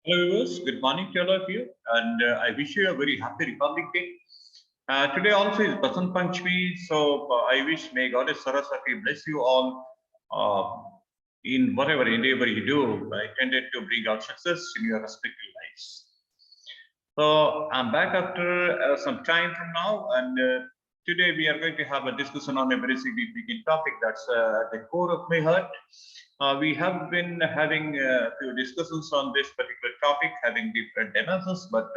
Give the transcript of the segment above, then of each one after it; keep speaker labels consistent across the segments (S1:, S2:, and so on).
S1: Hello viewers, good morning to all of you, and I wish you a very happy Republic Day. Today also is Basant Panchami, so I wish may Goddess Saraswati bless you all in whatever endeavor you do, intended to bring out success in your respective lives. So I'm back after some time from now, and today we are going to have a discussion on a very significant topic that's at the core of my heart. We have been having a few discussions on this particular topic, having different dimensions, but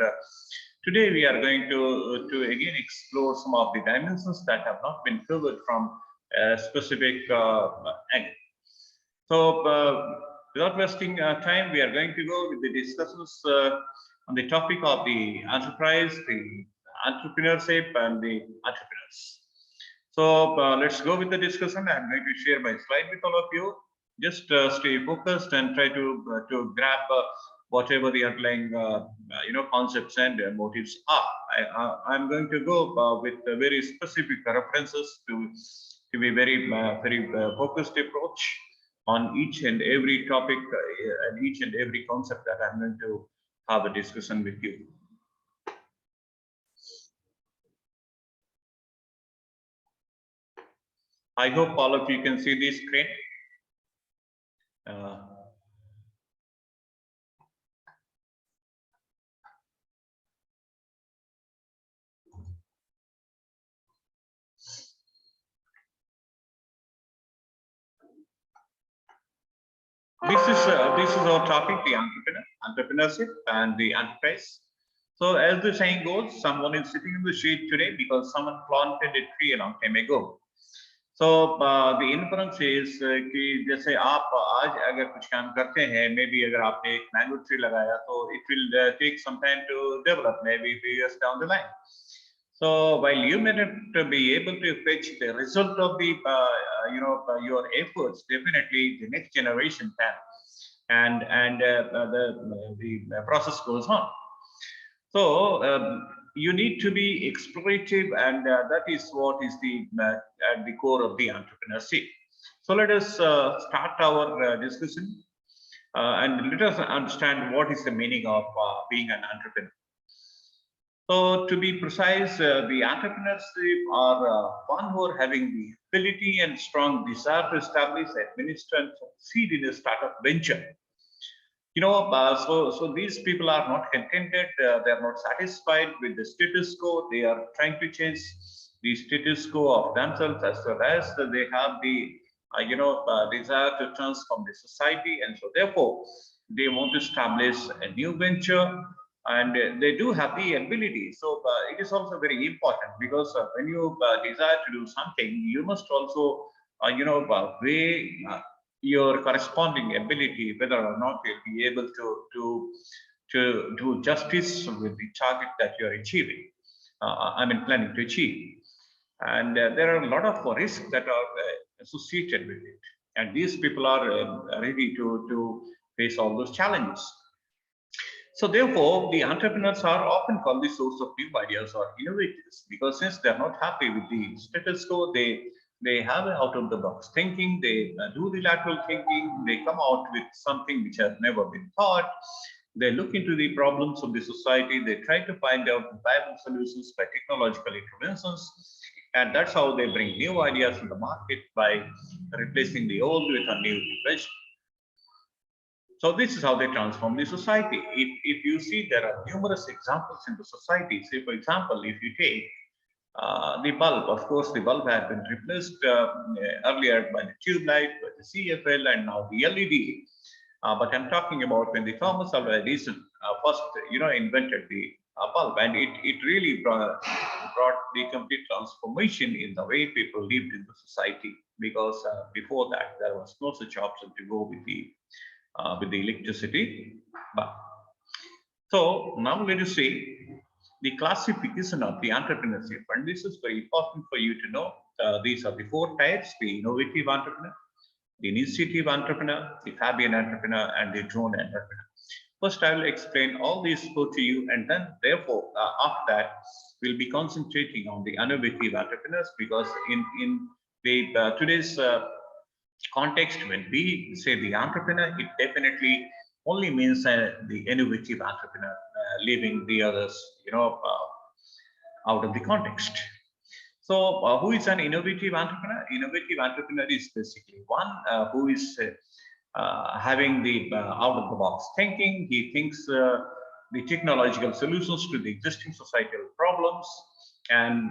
S1: today we are going to again explore some of the dimensions that have not been covered from a specific angle. So without wasting time, we are going to go with the discussions on the topic of the enterprise, the entrepreneurship, and the entrepreneurs. So let's go with the discussion. I'm going to share my slide with all of you. Just stay focused and try to grab whatever the underlying concepts and motives are. I'm going to go with very specific references to be very focused approach on each and every topic and each and every concept that I'm going to have a discussion with you. I hope all of you can see this screen. This is our topic, the entrepreneurship and the enterprise. So as the saying goes, someone is sitting in the shade today because someone planted a tree a long time ago. So the inference is कि जैसे आप आज अगर कुछ काम करते हैं, maybe अगर आपने एक mango tree लगाया, तो it will take some time to develop, maybe a few years down the line. So while you may not be able to fetch the result of the your efforts, definitely the next generation can, and the process goes on. So you need to be explorative, and that is what is at the core of the entrepreneurship. So let us start our discussion and let us understand what is the meaning of being an entrepreneur. So to be precise, the entrepreneurs are one who are having the ability and strong desire to establish, administer, and succeed in a startup venture. So these people are not contented. They are not satisfied with the status quo. They are trying to change the status quo of themselves, as well as they have the desire to transform the society, and so therefore they want to establish a new venture, and they do have the ability. So it is also very important, because when you desire to do something, you must also weigh your corresponding ability, whether or not you'll be able to do justice with the target that you're achieving. Planning to achieve. And there are a lot of risks that are associated with it, and these people are ready to face all those challenges. So therefore, the entrepreneurs are often called the source of new ideas or innovators, because since they're not happy with the status quo, they have out of the box thinking, they do the lateral thinking, they come out with something which has never been thought. They look into the problems of the society, they try to find out viable solutions by technological interventions, and that's how they bring new ideas in the market by replacing the old with a new invention. So this is how they transform the society. If you see, there are numerous examples in the society. Say, for example, if you take the bulb, of course, the bulb had been replaced earlier by the tube light, by the CFL, and now the LED. But I'm talking about when the Thomas Alva Edison first, invented the bulb, and it really brought the complete transformation in the way people lived in the society. Because before that, there was no such option to go with the electricity. So now let us see the classification of the entrepreneurship, and this is very important for you to know. These are the four types: the innovative entrepreneur, the initiative entrepreneur, the Fabian entrepreneur, and the drone entrepreneur. First, I will explain all these four to you, and then therefore after that we'll be concentrating on the innovative entrepreneurs, because in the today's context, when we say the entrepreneur, it definitely only means the innovative entrepreneur, leaving the others, out of the context. So, who is an innovative entrepreneur? Innovative entrepreneur is basically one who is having the out of the box thinking. He thinks the technological solutions to the existing societal problems, and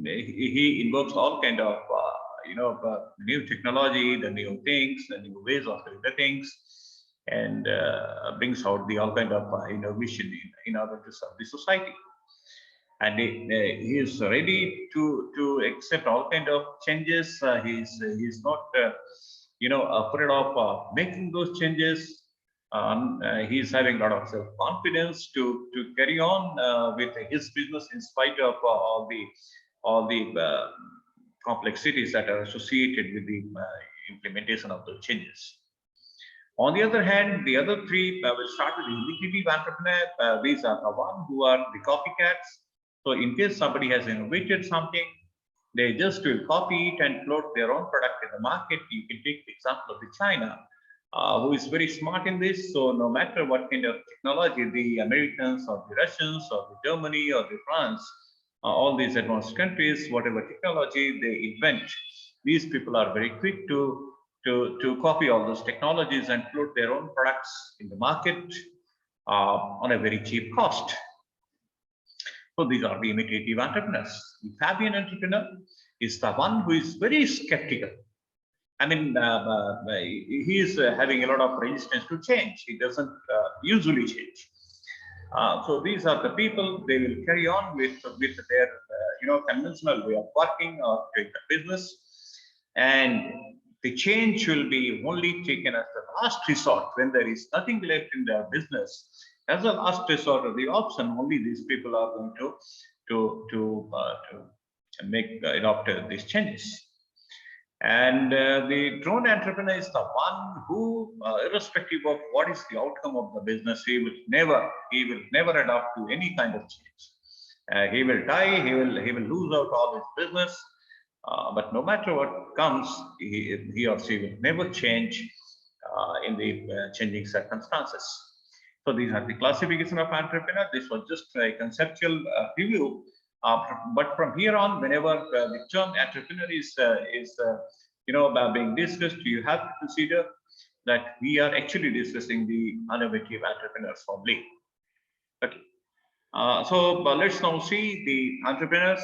S1: he invokes all kind of new technology, the new things, the new ways of doing the things, and brings out the all kind of innovation in order to serve the society. And he is ready to accept all kind of changes. He's not afraid of making those changes. He's having a lot of self confidence to carry on with his business in spite of all the complexities that are associated with the implementation of those changes. On the other hand, the other three will start with the innovative entrepreneur. These are the one who are the copycats. So in case somebody has innovated something, they just will copy it and float their own product in the market. You can take the example of the China, who is very smart in this. So no matter what kind of technology the Americans or the Russians or the Germany or the France, all these advanced countries, whatever technology they invent, these people are very quick to copy all those technologies and float their own products in the market on a very cheap cost. So these are the imitative entrepreneurs. The Fabian entrepreneur is the one who is very skeptical. I mean, he is having a lot of resistance to change. He doesn't usually change. So these are the people. They will carry on with their conventional way of working or doing the business, and the change will be only taken as the last resort when there is nothing left in their business. As a last resort or the option, only these people are going to make adopt these changes. And the drone entrepreneur is the one who, irrespective of what is the outcome of the business, he will never adopt to any kind of change. He will die. He will lose out all his business. But no matter what comes, he or she will never change in the changing circumstances. So these are the classification of entrepreneur. This was just a conceptual review. But from here on, whenever the term entrepreneur is being discussed, you have to consider that we are actually discussing the innovative entrepreneurs only. Okay. So let's now see the entrepreneurs.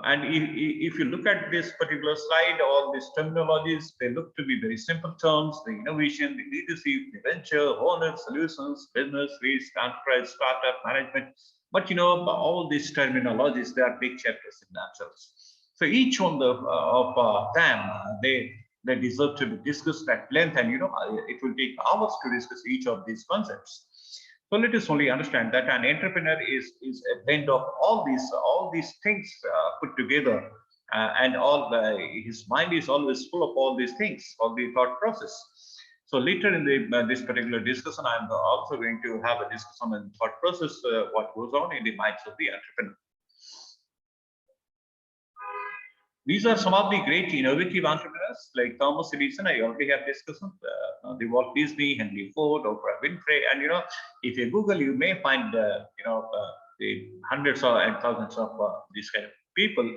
S1: And if you look at this particular slide, all these terminologies, they look to be very simple terms: the innovation, the leadership, the venture, owner, solutions, business, risk, enterprise, startup, management. But all these terminologies, they are big chapters in themselves. So each one of them, they deserve to be discussed at length, and it will take hours to discuss each of these concepts. So let us only understand that an entrepreneur is a blend of all these things put together, and his mind is always full of all these things, all the thought process. So later in this particular discussion, I'm also going to have a discussion on thought process, what goes on in the minds of the entrepreneur. These are some of the great innovative entrepreneurs like Thomas Edison. I already have discussed the Walt Disney, Henry Ford, Oprah Winfrey, and if you Google, you may find the hundreds and thousands of these kind of people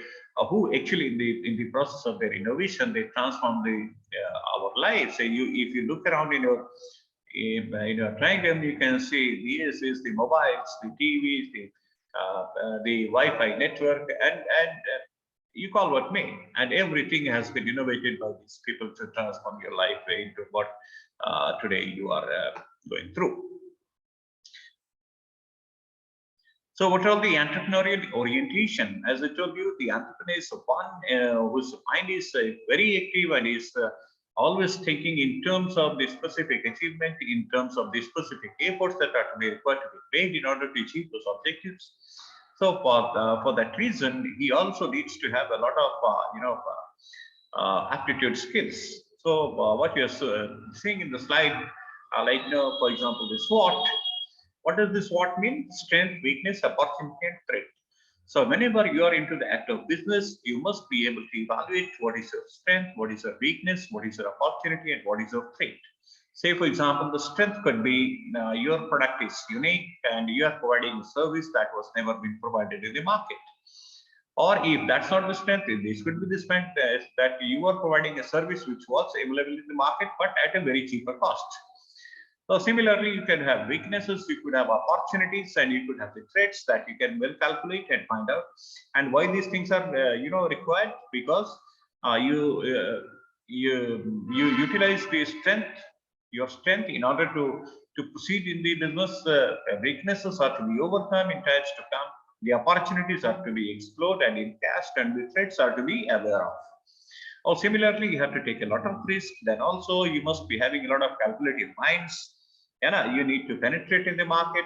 S1: who actually in the process of their innovation, they transform our lives. So if you look around in your triangle, you can see this is the mobiles, the TVs, the Wi-Fi network, and you call what may, and everything has been innovated by these people to transform your life into what today you are going through. So what are the entrepreneurial orientation? As I told you, the entrepreneur is one whose mind is very active and is always thinking in terms of the specific achievement, in terms of the specific efforts that are to be required to be made in order to achieve those objectives. So for that reason, he also needs to have a lot of aptitude skills. So what you're seeing in the slide, for example, the SWOT. What does this SWOT mean? Strength, weakness, opportunity, and threat. So whenever you are into the act of business, you must be able to evaluate what is your strength, what is your weakness, what is your opportunity, and what is your threat. Say, for example, the strength could be your product is unique and you are providing a service that was never been provided in the market. Or if that's not the strength, this could be the strength that you are providing a service which was available in the market, but at a very cheaper cost. So similarly, you can have weaknesses, you could have opportunities, and you could have the threats that you can well calculate and find out. And why these things are, required? Because you utilize the strength, your strength, in order to proceed in the business. Weaknesses are to be overcome in times to come. The opportunities are to be explored and encashed, and the threats are to be aware of. Or similarly, you have to take a lot of risk. Then also you must be having a lot of calculative minds. You need to penetrate in the market.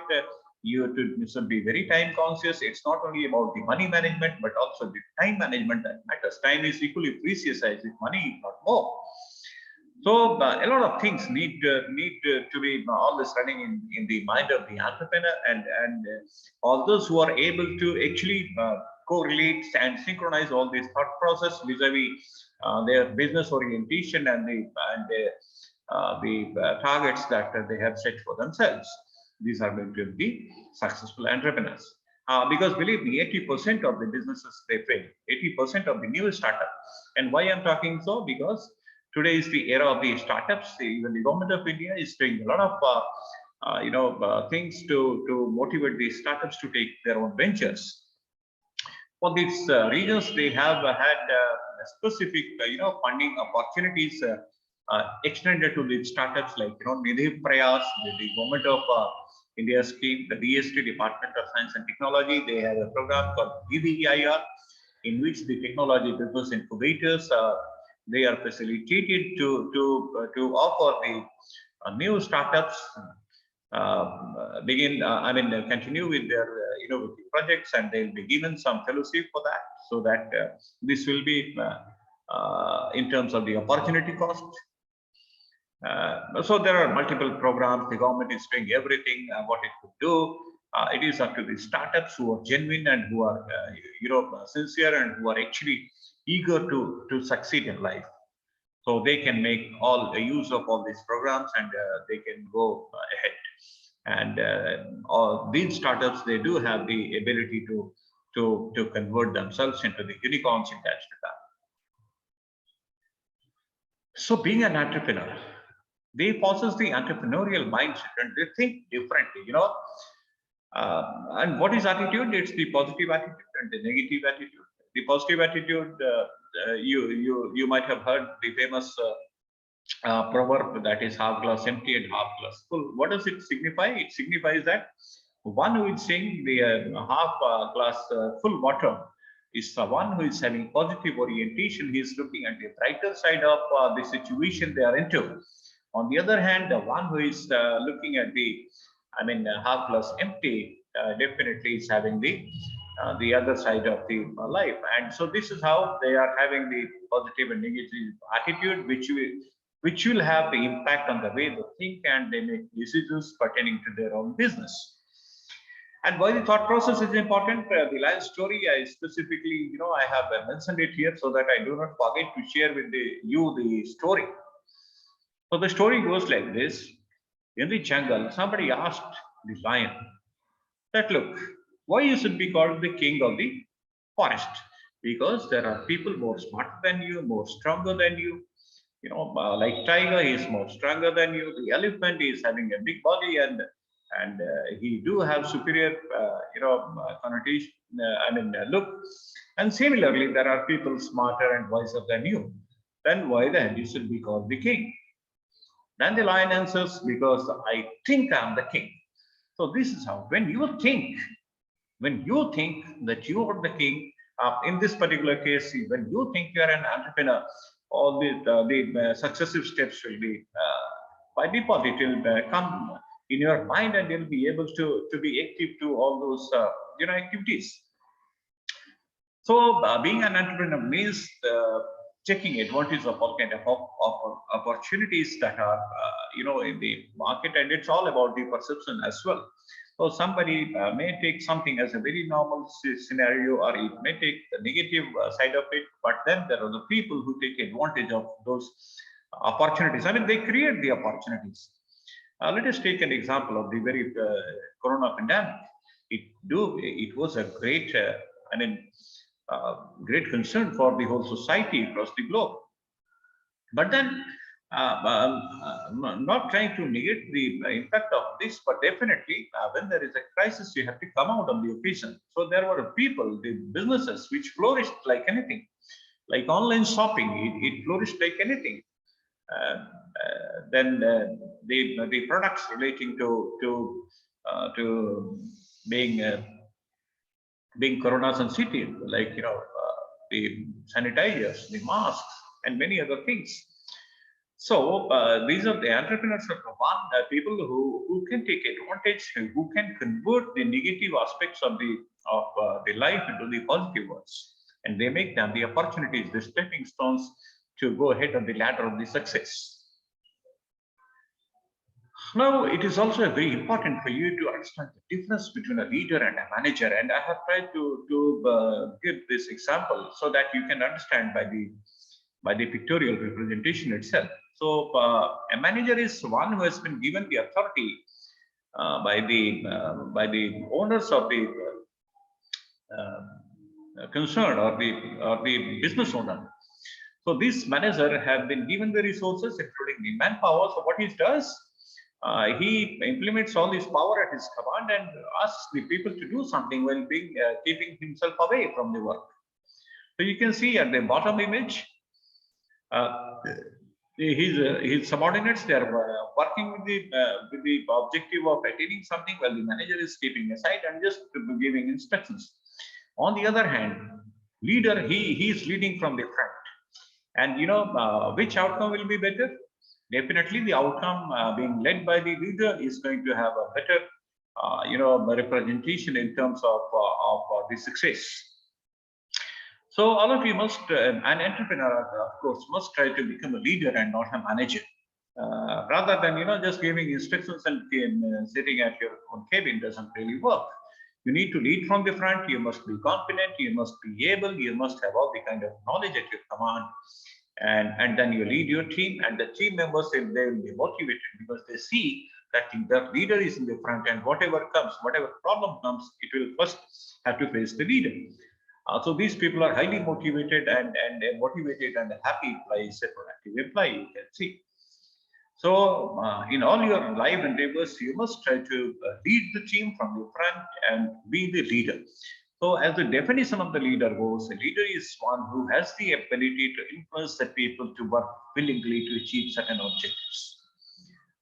S1: You should be very time conscious. It's not only about the money management, but also the time management that matters. Time is equally precious as if money, if not more. So a lot of things need to be always running in the mind of the entrepreneur, and all those who are able to actually correlate and synchronize all these thought process vis-a-vis their business orientation and the targets that they have set for themselves. These are going to be successful entrepreneurs. Because believe me, 80% of the businesses they fail, 80% of the new startup. And why I'm talking so? Because today is the era of the startups. Even the government of India is doing a lot of things to motivate the startups to take their own ventures. For these regions, they have had specific funding opportunities extended to the startups, like Nidhi Prayas, the government of India scheme, the DST, Department of Science and Technology. They have a program called DBEIR, in which the technology business incubators they are facilitated to offer the new startups continue with their innovative projects, and they'll be given some fellowship for that, so that this will be in terms of the opportunity cost. So there are multiple programs. The government is doing everything what it could do. It is up to the startups who are genuine and who are sincere and who are actually eager to succeed in life. So they can make all the use of all these programs, and they can go ahead. And all these startups, they do have the ability to convert themselves into the unicorns in times to come. So being an entrepreneur, they possess the entrepreneurial mindset and they think differently, and what is attitude? It's the positive attitude and the negative attitude. The positive attitude, you might have heard the famous proverb, that is half glass empty and half glass full. What does it signify? It signifies that one who is saying the half glass full water is the one who is having positive orientation. He is looking at the brighter side of the situation they are into. On the other hand, the one who is looking at the half glass empty definitely is having the other side of the life. And so this is how they are having the positive and negative attitude, which will have the impact on the way they think and they make decisions pertaining to their own business. And why the thought process is important? The lion story, I specifically, I have mentioned it here so that I do not forget to share with you the story. So the story goes like this. In the jungle, somebody asked the lion that, look, why you should be called the king of the forest? Because there are people more smarter than you, more stronger than you. Like tiger, he is more stronger than you. The elephant is having a big body, and he do have superior, connotation. Look. And similarly, there are people smarter and wiser than you. Then why then you should be called the king? Then the lion answers, because I think I'm the king. So this is how, when you think that you are the king, in this particular case, when you think you are an entrepreneur, all the successive steps will be, by default, it will come in your mind, and you'll be able to be active to all those activities. So being an entrepreneur means taking advantage of all kind of opportunities that are in the market, and it's all about the perception as well. So somebody may take something as a very normal scenario, or it may take the negative side of it, but then there are the people who take advantage of those opportunities. I mean, they create the opportunities. Let us take an example of the very corona pandemic. It was a great, great concern for the whole society across the globe. But then, not trying to negate the impact of this, but definitely when there is a crisis, you have to come out on the occasion. So there were people, the businesses, which flourished like anything, like online shopping. It flourished like anything. Then the products relating to being corona sensitive, like the sanitizers, the masks, and many other things. So these are the entrepreneurs are the one people who can take advantage, who can convert the negative aspects of the life into the positive ones, and they make them the opportunities, the stepping stones to go ahead on the ladder of the success. Now, it is also very important for you to understand the difference between a leader and a manager, and I have tried to give this example so that you can understand by the pictorial representation itself. So, a manager is one who has been given the authority by the owners of the concern, or the business owner. So this manager have been given the resources, including the manpower. So what he does, he implements all his power at his command and asks the people to do something while being keeping himself away from the work. So you can see at the bottom image, his subordinates, they are working with the objective of attaining something, while the manager is keeping aside and just giving instructions. On the other hand, leader, he is leading from the front. And which outcome will be better? Definitely the outcome being led by the leader is going to have a better representation in terms of the success. So all of you must, an entrepreneur, of course, must try to become a leader and not a manager. Rather than just giving instructions and sitting at your own cabin doesn't really work. You need to lead from the front. You must be confident. You must be able. You must have all the kind of knowledge at your command, and then you lead your team. And the team members, they will be motivated because they see that the leader is in the front, and whatever comes, whatever problem comes, it will first have to face the leader. So these people are highly motivated and motivated and happy employees, a productive employee, you can see. So in all your life endeavors, you must try to lead the team from the front and be the leader. So as the definition of the leader goes, a leader is one who has the ability to influence the people to work willingly to achieve certain objectives.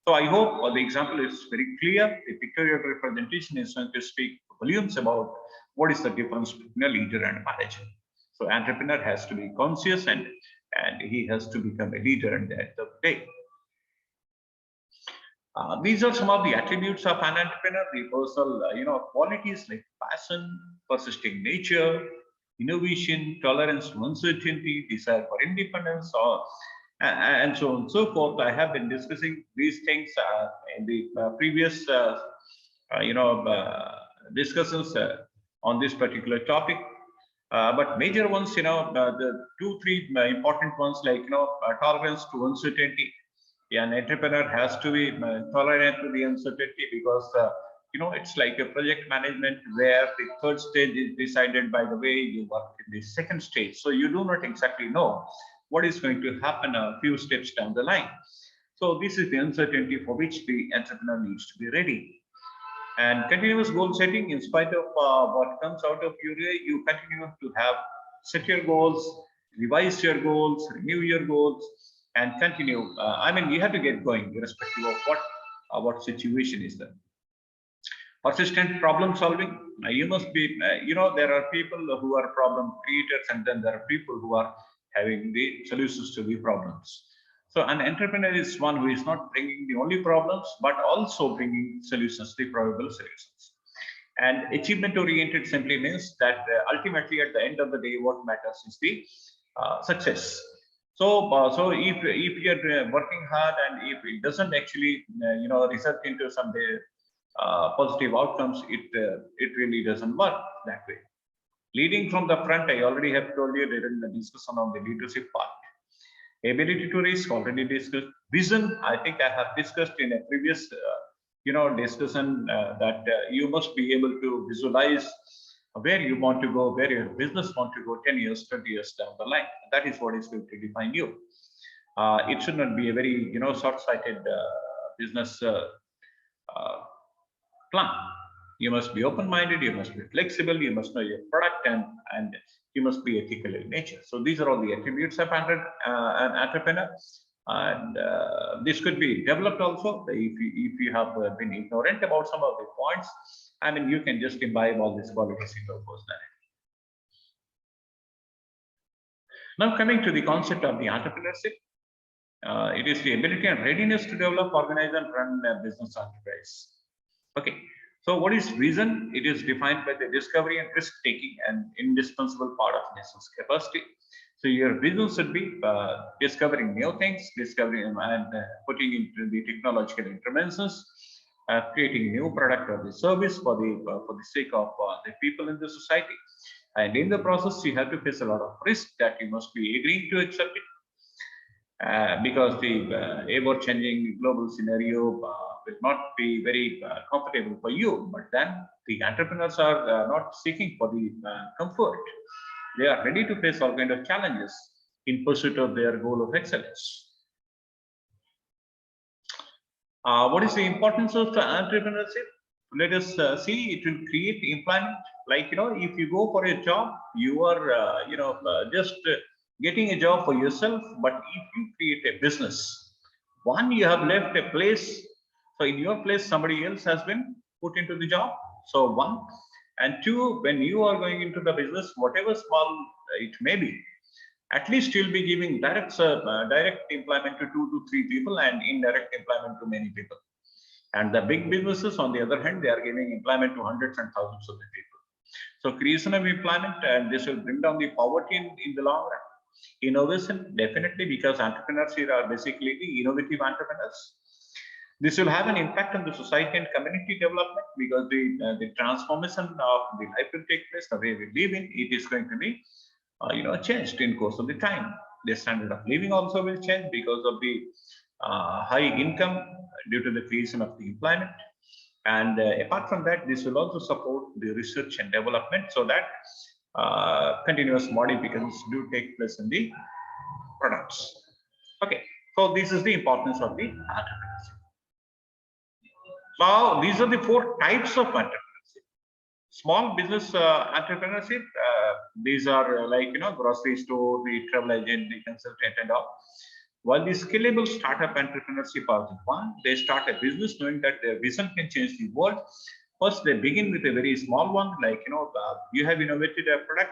S1: So I hope the example is very clear. The pictorial representation is going to speak volumes about what is the difference between a leader and a manager. So entrepreneur has to be conscious and he has to become a leader at the end of the day. These are some of the attributes of an entrepreneur, the personal, qualities like passion, persisting nature, innovation, tolerance to uncertainty, desire for independence, and so on and so forth. I have been discussing these things in the previous, discussions on this particular topic. But major ones, the 2-3 important ones, like tolerance to uncertainty. An entrepreneur has to be tolerant to the uncertainty because it's like a project management where the third stage is decided by the way you work in the second stage. So you do not exactly know what is going to happen a few steps down the line. So this is the uncertainty for which the entrepreneur needs to be ready. And continuous goal setting, in spite of what comes out of your way, you continue to set your goals, revise your goals, renew your goals, and continue. You have to get going irrespective of what situation is there. Persistent problem solving. You must be, there are people who are problem creators, and then there are people who are having the solutions to the problems. So an entrepreneur is one who is not bringing the only problems, but also bringing solutions, the probable solutions. And achievement oriented simply means that ultimately at the end of the day, what matters is the success. So if you're working hard and if it doesn't actually, result into some positive outcomes, it really doesn't work that way. Leading from the front, I already have told you during the discussion on the leadership part. Ability to risk, already discussed. Vision, I think I have discussed in a previous discussion that you must be able to visualize where you want to go, where your business want to go 10 years, 20 years down the line. That is what is going to define you. It should not be a very short-sighted business plan. You must be open-minded, you must be flexible, you must know your product, and you must be ethical in nature. So these are all the attributes of an entrepreneur. And this could be developed also if you have been ignorant about some of the points. I mean, you can just imbibe all these qualities in your personality. Now, coming to the concept of the entrepreneurship, it is the ability and readiness to develop, organize, and run a business enterprise. Okay, so what is vision? It is defined by the discovery and risk taking, an indispensable part of business capacity. So your business should be discovering new things, discovering and putting into the technological interventions, creating new product or the service for the sake of the people in the society. And in the process, you have to face a lot of risk that you must be agreeing to accept it. Because the ever-changing global scenario will not be very comfortable for you. But then the entrepreneurs are not seeking for the comfort. They are ready to face all kinds of challenges in pursuit of their goal of excellence. What is the importance of entrepreneurship? Let us see. It will create employment. Like if you go for a job, you are just getting a job for yourself. But if you create a business, one, you have left a place. So in your place, somebody else has been put into the job. So one, and two, when you are going into the business, whatever small it may be, at least you'll be giving direct employment to 2 to 3 people and indirect employment to many people. And the big businesses, on the other hand, they are giving employment to hundreds and thousands of the people. So creation of employment, and this will bring down the poverty in the long run. Innovation, definitely, because entrepreneurs here are basically the innovative entrepreneurs. This will have an impact on the society and community development, because the transformation of the life will take place. The way we live in it is going to be changed in course of the time. The standard of living also will change because of the high income due to the creation of the employment. And apart from that, this will also support the research and development, so that continuous modifications do take place in the products. Okay, so this is the importance of the entrepreneurship. Now, these are the 4 types of entrepreneurship. Small business entrepreneurship, these are like grocery store, the travel agent, the consultant, and all. While the scalable startup entrepreneurship are the one, they start a business knowing that their vision can change the world. First, they begin with a very small one, like you have innovated a product,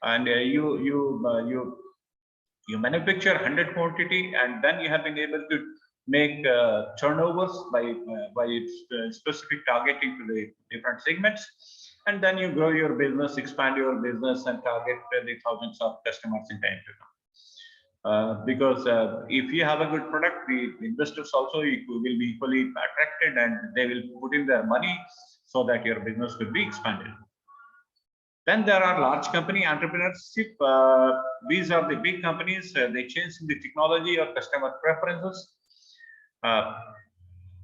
S1: and you manufacture 100 quantity, and then you have been able to make turnovers by its specific targeting to the different segments, and then you grow your business, expand your business, and target the thousands of customers in time to come. Because if you have a good product, the investors also will be equally attracted, and they will put in their money so that your business will be expanded. Then there are large company entrepreneurship. These are the big companies. They change the technology or customer preferences.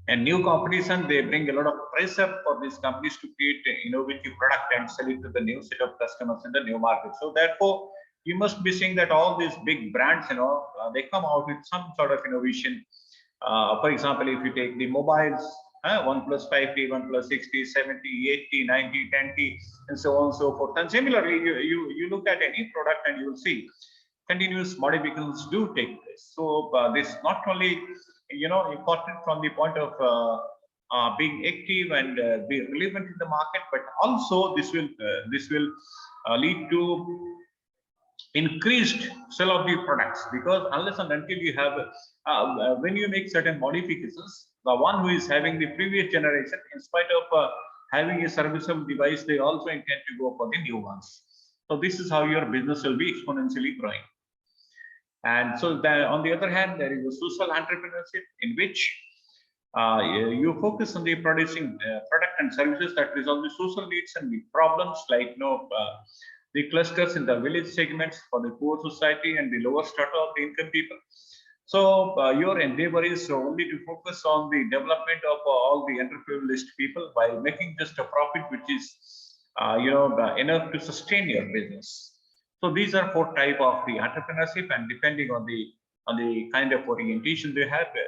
S1: And new competition, they bring a lot of pressure for these companies to create an innovative product and sell it to the new set of customers in the new market. So therefore, you must be seeing that all these big brands, they come out with some sort of innovation. For example, if you take the mobiles, 1 plus 5T, 1 plus 60, 70, 80, 90, 10T, and so on and so forth. And similarly, you look at any product and you will see continuous modifications do take place. So this not only important from the point of being active and be relevant in the market, but also this will lead to increased sale of the products, because unless and until you have when you make certain modifications, the one who is having the previous generation, in spite of having a serviceable device, they also intend to go for the new ones. So this is how your business will be exponentially growing. And so on the other hand, there is a social entrepreneurship in which you focus on the producing product and services that resolve the social needs and the problems, like the clusters in the village segments for the poor society and the lower strata of the income people. So your endeavor is only to focus on the development of all the entrepreneurialist people while making just a profit, which is enough to sustain your business. So these are four type of the entrepreneurship, and depending on the kind of orientation they have the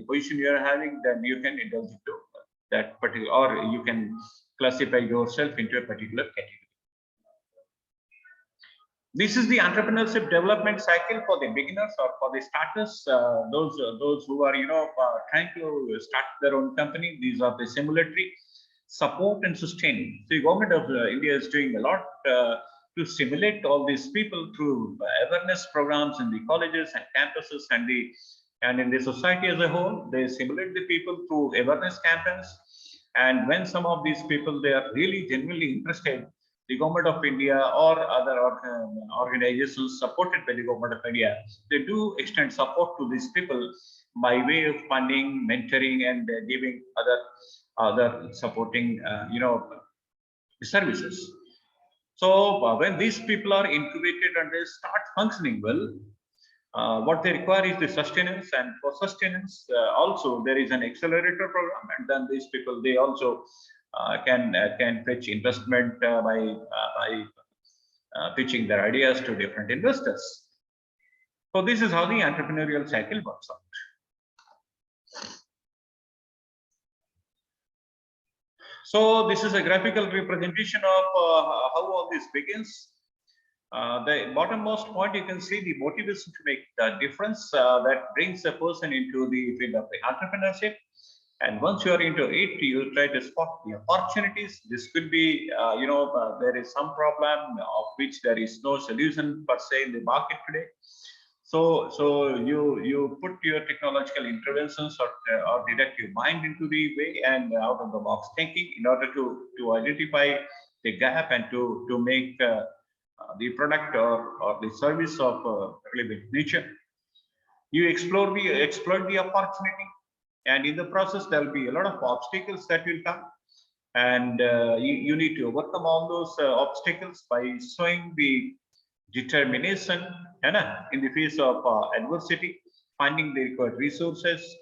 S1: position you are having, then you can indulge into that particular, or you can classify yourself into a particular category. This is the entrepreneurship development cycle for the beginners or for the starters, those who are trying to start their own company. These are the simulatory, support and sustaining. The government of India is doing a lot to stimulate all these people through awareness programs in the colleges and campuses and in the society as a whole. They stimulate the people through awareness campaigns. And when some of these people, they are really genuinely interested, the government of India or other organizations supported by the government of India, they do extend support to these people by way of funding, mentoring, and giving other supporting services. So when these people are incubated and they start functioning well, what they require is the sustenance, and for sustenance also there is an accelerator program, and then these people, they also can fetch investment by pitching their ideas to different investors. So this is how the entrepreneurial cycle works out. So this is a graphical representation of how all this begins. The bottommost point, you can see the motivation to make the difference that brings a person into the field of the entrepreneurship. And once you are into it, you try to spot the opportunities. This could be, there is some problem of which there is no solution per se in the market today. So you put your technological interventions or deductive mind into the way and out of the box thinking in order to identify the gap and to make the product or the service of relevant nature. You exploit the opportunity, and in the process there will be a lot of obstacles that will come, and you need to overcome all those obstacles by showing the determination in the face of adversity, finding the required resources,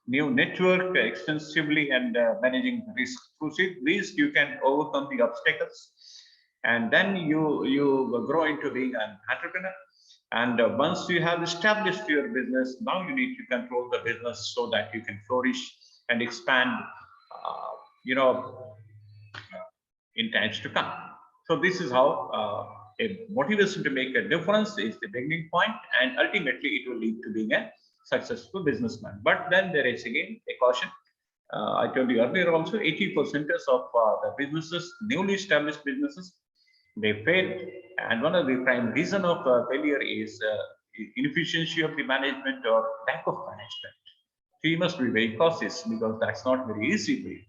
S1: new network extensively, and managing risk. Through risk, you can overcome the obstacles, and then you grow into being an entrepreneur. And once you have established your business, now you need to control the business so that you can flourish and expand, in times to come. So this is how a motivation to make a difference is the beginning point, and ultimately it will lead to being a successful businessman. But then there is again a caution. I told you earlier also, 80% of the businesses, newly established businesses, they fail, and one of the prime reason of failure is inefficiency of the management or lack of management. So you must be very cautious, because that's not very easy for you.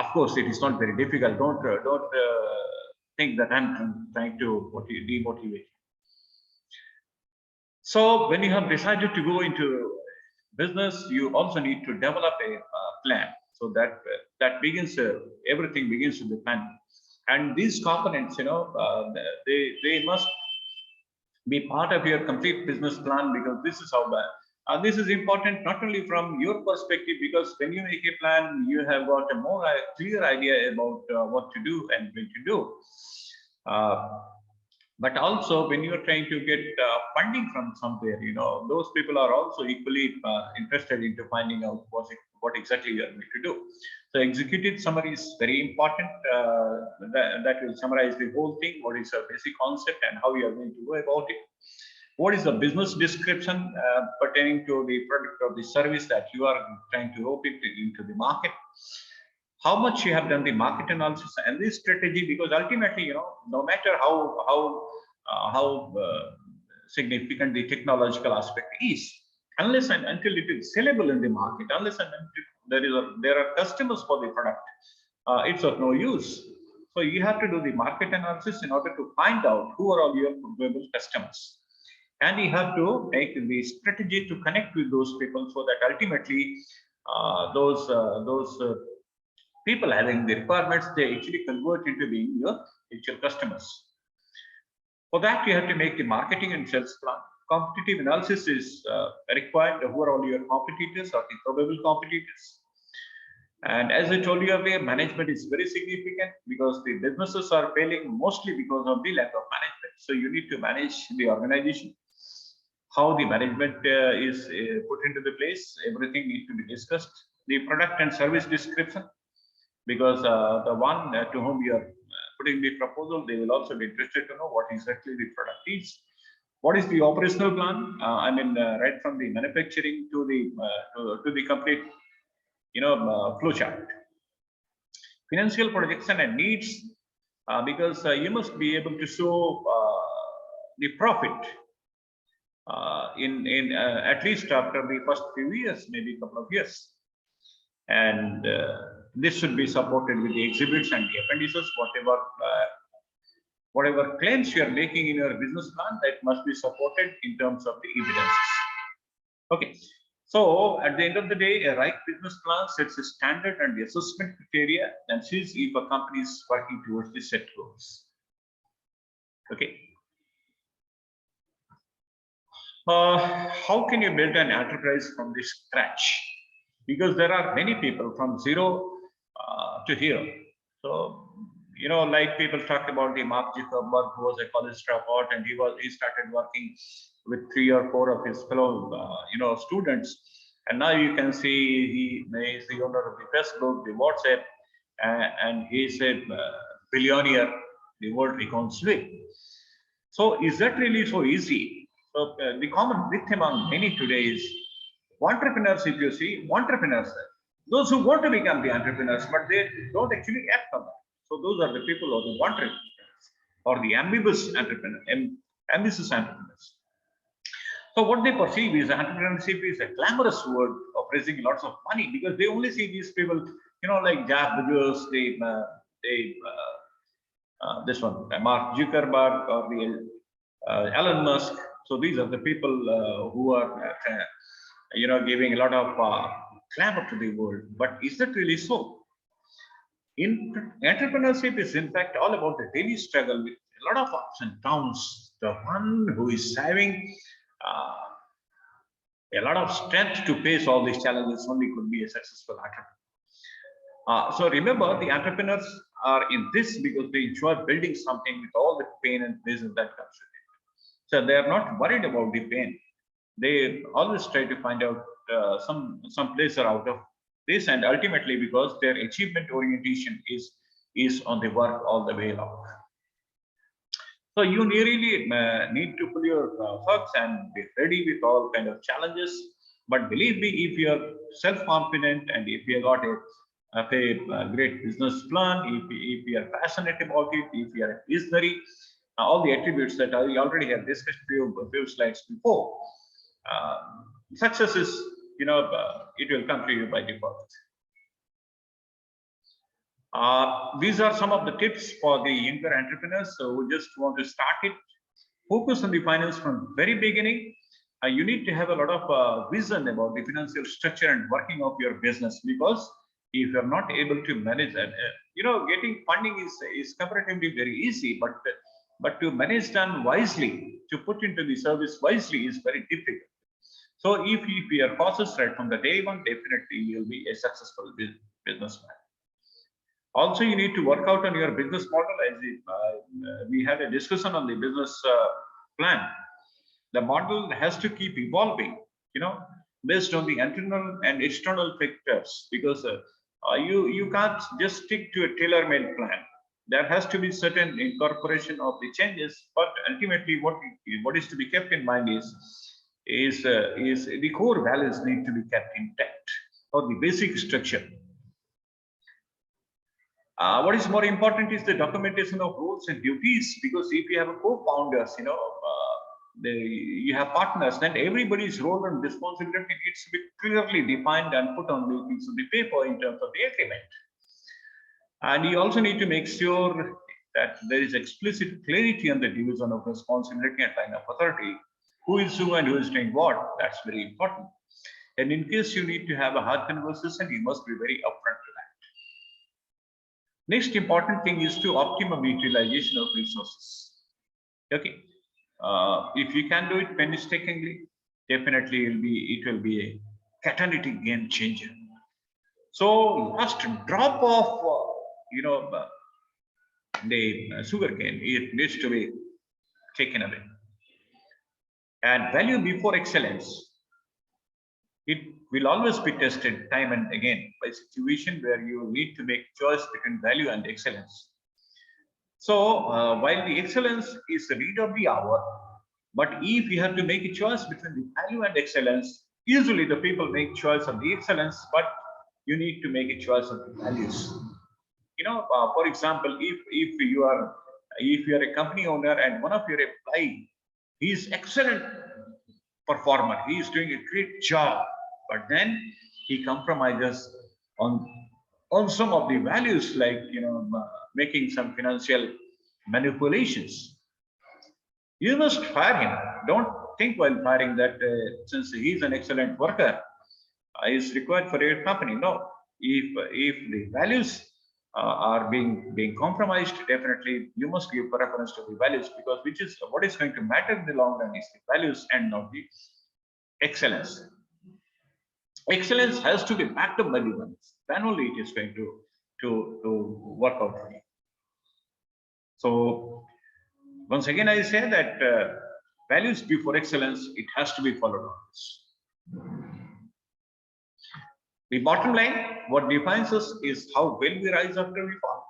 S1: Of course, it is not very difficult. Don't think that I'm trying to demotivate. So when you have decided to go into business, you also need to develop a plan. So that begins, everything begins with the plan. And these components, they must be part of your complete business plan, because this is how this is important not only from your perspective, because when you make a plan, you have got a more clear idea about what to do and when to do. But also when you are trying to get funding from somewhere, those people are also equally interested into finding out what exactly you are going to do. So executive summary is very important. That will summarize the whole thing. What is a basic concept and how you are going to go about it? What is the business description pertaining to the product or the service that you are trying to rope it into the market? How much you have done the market analysis and this strategy, because ultimately, no matter how significant the technological aspect is, unless and until it is sellable in the market, unless and until there are customers for the product, it's of no use. So you have to do the market analysis in order to find out who are all your probable customers, and you have to make the strategy to connect with those people, so that ultimately those people having the requirements, they actually convert into being your actual customers. For that, you have to make the marketing and sales plan. Competitive analysis is required. Who are all your competitors or the probable competitors? And as I told you earlier, management is very significant because the businesses are failing mostly because of the lack of management. So you need to manage the organization. How the management is put into the place, everything needs to be discussed. The product and service description, because the one to whom you are putting the proposal, they will also be interested to know what exactly the product is. What is the operational plan? Right from the manufacturing to the complete, flow chart. Financial projection and needs, because you must be able to show the profit in at least after the first few years, maybe a couple of years. And this should be supported with the exhibits and the appendices, whatever claims you are making in your business plan, that must be supported in terms of the evidences. Okay. So at the end of the day, a right business plan sets a standard and the assessment criteria and sees if a company is working towards the set goals. Okay. How can you build an enterprise from the scratch? Because there are many people from zero to hero. So, like people talked about the Mark Zuckerberg, who was a college dropout, and he started working with 3 or 4 of his fellow, students. And now you can see he is the owner of the Facebook, the WhatsApp, and he's a billionaire, the world recounts with. So is that really so easy? So the common myth among many today is entrepreneurs, if you see, entrepreneurs, those who want to become the entrepreneurs, but they don't actually act on that. So those are the people who are the entrepreneurs or the ambitious entrepreneurs. So what they perceive is entrepreneurship is a glamorous word of raising lots of money, because they only see these people, like Jeff Bezos, this one, Mark Zuckerberg, or the Elon Musk. So these are the people who are, giving a lot of glamour to the world. But is that really so? Entrepreneurship is in fact all about the daily struggle with a lot of ups and downs. The one who is having a lot of strength to face all these challenges only could be a successful entrepreneur. So remember, the entrepreneurs are in this because they enjoy building something with all the pain and pleasure that comes with it. So they are not worried about the pain. They always try to find out some pleasure out of this, and ultimately because their achievement orientation is on the work all the way along. So you really need to pull your socks and be ready with all kind of challenges. But believe me, if you are self-confident and if you have got a great business plan, if you are passionate about it, if you are a visionary, all the attributes that I already have discussed a few slides before, success is, it will come to you by default. These are some of the tips for the younger entrepreneurs who just want to start it. Focus on the finance from very beginning. You need to have a lot of vision about the financial structure and working of your business, because if you're not able to manage that, getting funding is comparatively very easy, but to manage them wisely, to put into the service wisely is very difficult. So if you are cautious right from the day one, definitely you'll be a successful businessman. Also, you need to work out on your business model. As we had a discussion on the business plan. The model has to keep evolving, based on the internal and external factors, because you can't just stick to a tailor-made plan. There has to be certain incorporation of the changes, but ultimately what is to be kept in mind is the core values need to be kept intact, or the basic structure. What is more important is the documentation of roles and duties, because if you have a co-founders, you have partners, then everybody's role and responsibility needs to be clearly defined and put on the piece of the paper in terms of the agreement. And you also need to make sure that there is explicit clarity on the division of responsibility and line of authority. Who is who and who is doing what? That's very important. And in case you need to have a hard conversation, you must be very upfront to that. Next important thing is to optimum utilization of resources. Okay, if you can do it painstakingly, definitely it will be a catalytic game changer. So last drop of the sugar cane, it needs to be taken away. And value before excellence, it will always be tested time and again by situation where you need to make choice between value and excellence. So while the excellence is the need of the hour, but if you have to make a choice between the value and excellence, usually the people make choice of the excellence, but you need to make a choice of the values. For example, if you are a company owner and one of your employee, he is excellent performer, he is doing a great job, but then he compromises on on some of the values, like making some financial manipulations. You must fire him. Don't think while firing that since he's an excellent worker, is required for your company. No, if the values are being compromised, definitely you must give preference to the values, because which is what is going to matter in the long run is the values and not the excellence. Excellence has to be backed up by the values. Then only it is going to work out for you. So once again, I say that values before excellence, it has to be followed on. The bottom line, what defines us is how well we rise after we fall.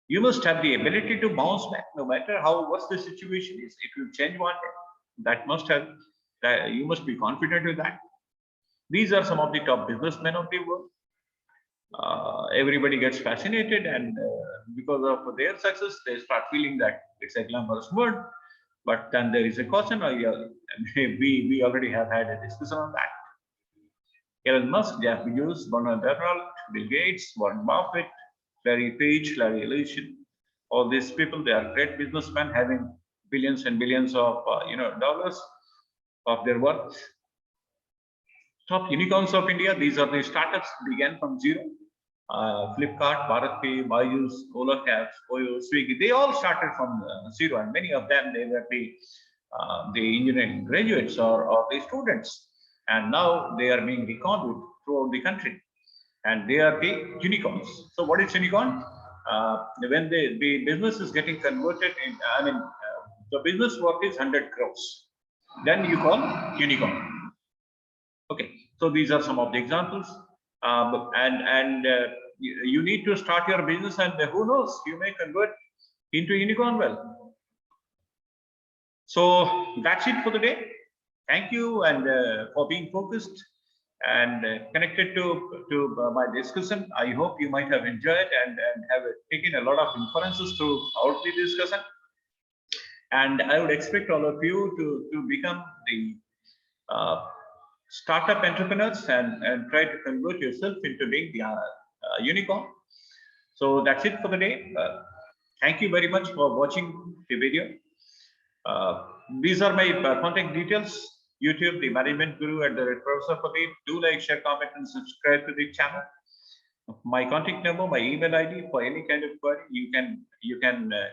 S1: You must have the ability to bounce back, no matter how worse the situation is. It will change one day. That must have. You must be confident with that. These are some of the top businessmen of the world. Everybody gets fascinated, and because of their success, they start feeling that it's a glamorous word. But then there is a caution. We already have had a discussion on that. Elon Musk, Jeff Bezos, Bernard Arnault, Bill Gates, Warren Buffett, Larry Page, Larry Ellison, all these people, they are great businessmen having billions and billions of dollars of their worth. Top unicorns of India, these are the startups began from zero. Flipkart, BharatPe, Byju's, Ola Cabs, Oyo, Swiggy, they all started from zero, and many of them, they were the engineering graduates or the students, and now they are being reckoned throughout the country, and they are the unicorns. So what is unicorn? When the business is getting converted in, the business worth is 100 crores, then you call unicorn. Okay, so these are some of the examples, you need to start your business, and who knows, you may convert into unicorn well. So that's it for the day. Thank you, and for being focused and connected to my discussion. I hope you might have enjoyed and have taken a lot of inferences throughout the discussion. And I would expect all of you to become the startup entrepreneurs and try to convert yourself into being the unicorn. So that's it for the day. Thank you very much for watching the video. These are my contact details. YouTube, the Management Guru at the PROF.PRADIP. Do like, share, comment, and subscribe to the channel. My contact number, my email ID for any kind of query, you can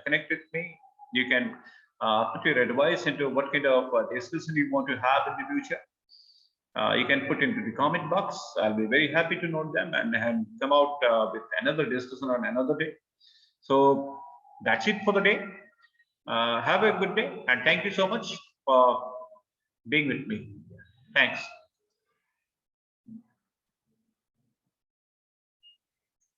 S1: connect with me. You can put your advice into what kind of discussion you want to have in the future. You can put into the comment box. I'll be very happy to note them and come out with another discussion on another day. So that's it for the day. Have a good day, and thank you so much for being with me. Thanks.